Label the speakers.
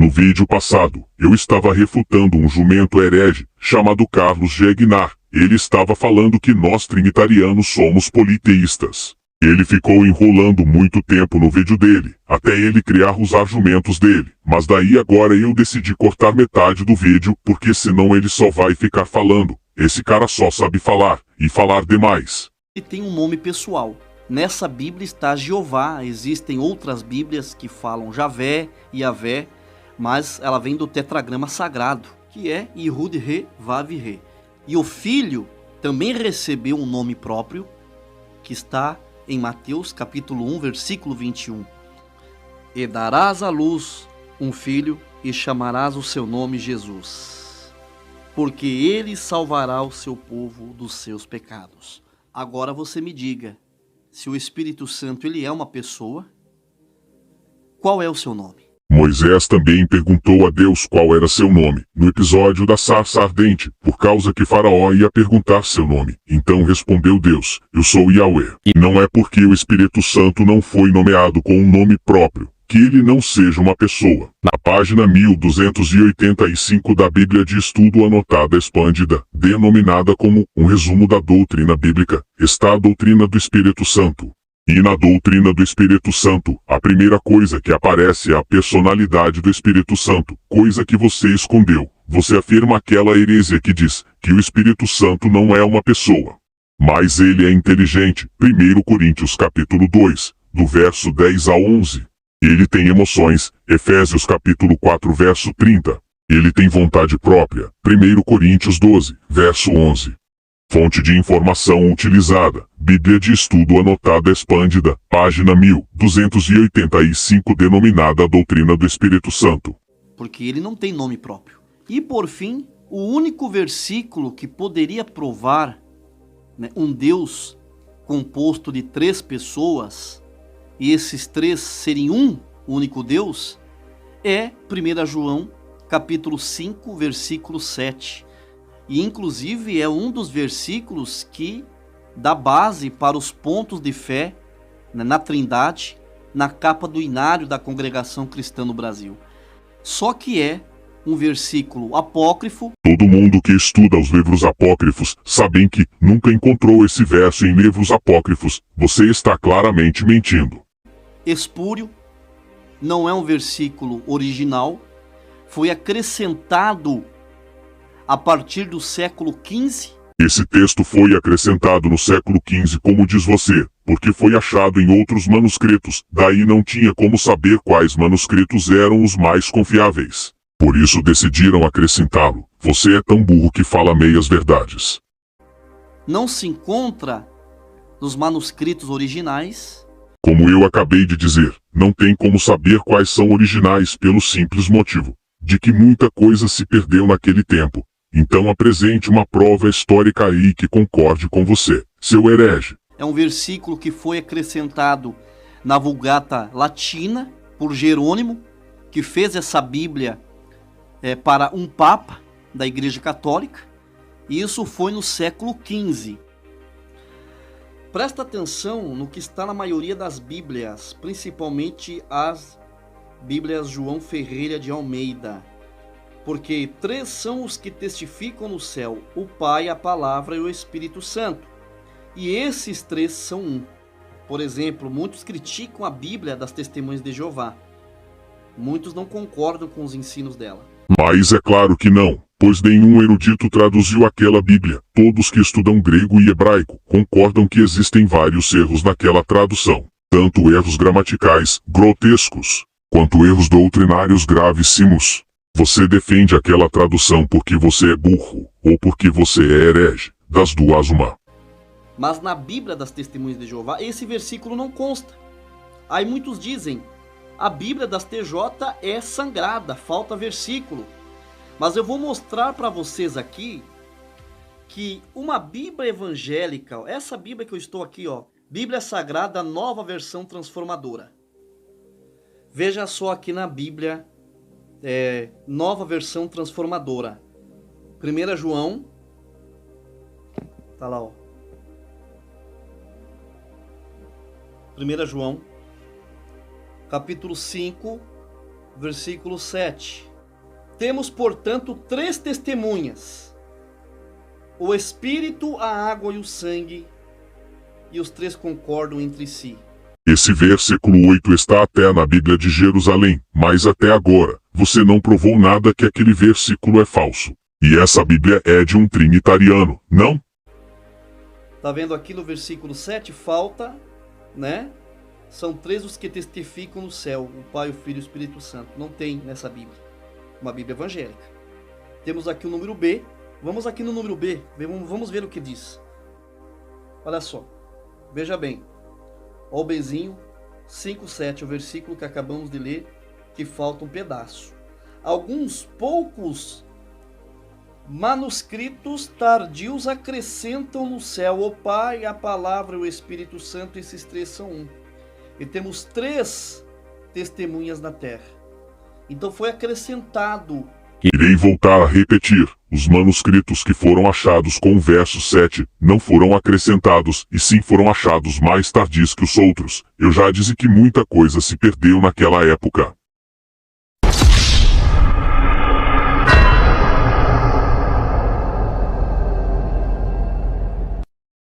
Speaker 1: No vídeo passado, eu estava refutando um jumento herege, chamado Carlos Gegnar. Ele estava falando que nós trinitarianos somos politeístas. Ele ficou enrolando muito tempo no vídeo dele, até ele criar os argumentos dele. Mas daí agora eu decidi cortar metade do vídeo, porque senão ele só vai ficar falando. Esse cara só sabe falar, e falar demais.
Speaker 2: Ele tem um nome pessoal. Nessa Bíblia está Jeová. Existem outras Bíblias que falam Javé, Yavé, mas ela vem do tetragrama sagrado, que é Yehud Re Vav Re. E o filho também recebeu um nome próprio, que está em Mateus capítulo 1, versículo 21. E darás à luz um filho, e chamarás o seu nome Jesus, porque ele salvará o seu povo dos seus pecados. Agora você me diga, se o Espírito Santo ele é uma pessoa, qual é o seu nome?
Speaker 1: Moisés também perguntou a Deus qual era seu nome, no episódio da sarça ardente, por causa que Faraó ia perguntar seu nome. Então respondeu Deus, eu sou Yahweh. E não é porque o Espírito Santo não foi nomeado com um nome próprio, que ele não seja uma pessoa. Na página 1285 da Bíblia de Estudo Anotada Expandida, denominada como um resumo da doutrina bíblica, está a doutrina do Espírito Santo. E na doutrina do Espírito Santo, a primeira coisa que aparece é a personalidade do Espírito Santo, coisa que você escondeu. Você afirma aquela heresia que diz que o Espírito Santo não é uma pessoa, mas ele é inteligente. 1 Coríntios capítulo 2, do verso 10 a 11. Ele tem emoções. Efésios capítulo 4, verso 30. Ele tem vontade própria. 1 Coríntios 12, verso 11. Fonte de informação utilizada, Bíblia de Estudo Anotada Expandida, página 1285, denominada a Doutrina do Espírito Santo.
Speaker 2: Porque ele não tem nome próprio. E por fim, o único versículo que poderia provar, um Deus composto de 3 pessoas, e esses 3 serem um único Deus, é 1 João capítulo 5, versículo 7. E inclusive é um dos versículos que dá base para os pontos de fé na Trindade, na capa do inário da Congregação Cristã no Brasil. Só que é um versículo apócrifo.
Speaker 1: Todo mundo que estuda os livros apócrifos sabem que nunca encontrou esse verso em livros apócrifos. Você está claramente mentindo.
Speaker 2: Espúrio, não é um versículo original, foi acrescentado a partir do século XV.
Speaker 1: Esse texto foi acrescentado no século XV, como diz você, porque foi achado em outros manuscritos, daí não tinha como saber quais manuscritos eram os mais confiáveis. Por isso decidiram acrescentá-lo. Você é tão burro que fala meias verdades.
Speaker 2: Não se encontra nos manuscritos originais.
Speaker 1: Como eu acabei de dizer, não tem como saber quais são originais pelo simples motivo de que muita coisa se perdeu naquele tempo. Então apresente uma prova histórica aí que concorde com você, seu herege.
Speaker 2: É um versículo que foi acrescentado na Vulgata Latina por Jerônimo, que fez essa Bíblia para um Papa da Igreja Católica. E isso foi no século XV. Presta atenção no que está na maioria das Bíblias, principalmente as Bíblias João Ferreira de Almeida. Porque 3 são os que testificam no céu, o Pai, a Palavra e o Espírito Santo. E esses 3 são um. Por exemplo, muitos criticam a Bíblia das Testemunhas de Jeová. Muitos não concordam com os ensinos dela.
Speaker 1: Mas é claro que não, pois nenhum erudito traduziu aquela Bíblia. Todos que estudam grego e hebraico concordam que existem vários erros naquela tradução. Tanto erros gramaticais, grotescos, quanto erros doutrinários gravíssimos. Você defende aquela tradução porque você é burro, ou porque você é herege, das duas uma.
Speaker 2: Mas na Bíblia das Testemunhas de Jeová, esse versículo não consta. Aí muitos dizem, a Bíblia das TJ é sangrada, falta versículo. Mas eu vou mostrar para vocês aqui que uma Bíblia evangélica, essa Bíblia que eu estou aqui, Bíblia Sagrada, Nova Versão Transformadora. Veja só aqui na Bíblia, Nova Versão Transformadora. 1 João, tá lá, 1 João, capítulo 5, versículo 7. Temos, portanto, 3 testemunhas: o Espírito, a água e o sangue, e os 3 concordam entre si.
Speaker 1: Esse versículo 8 está até na Bíblia de Jerusalém, mas até agora, você não provou nada que aquele versículo é falso. E essa Bíblia é de um trinitariano, não?
Speaker 2: Tá vendo aqui no versículo 7? Falta, né? São 3 os que testificam no céu: o Pai, o Filho e o Espírito Santo. Não tem nessa Bíblia. Uma Bíblia evangélica. Temos aqui o número B. Vamos aqui no número B. Vamos ver o que diz. Olha só. Veja bem. Olha o Bzinho. 5:7, o versículo que acabamos de ler, que falta um pedaço. Alguns poucos manuscritos tardios acrescentam no céu o Pai, a Palavra e o Espírito Santo. Esses 3 são um. E temos 3 testemunhas na terra. Então foi acrescentado.
Speaker 1: Irei voltar a repetir. Os manuscritos que foram achados com o verso 7 não foram acrescentados, e sim foram achados mais tardios que os outros. Eu já disse que muita coisa se perdeu naquela época.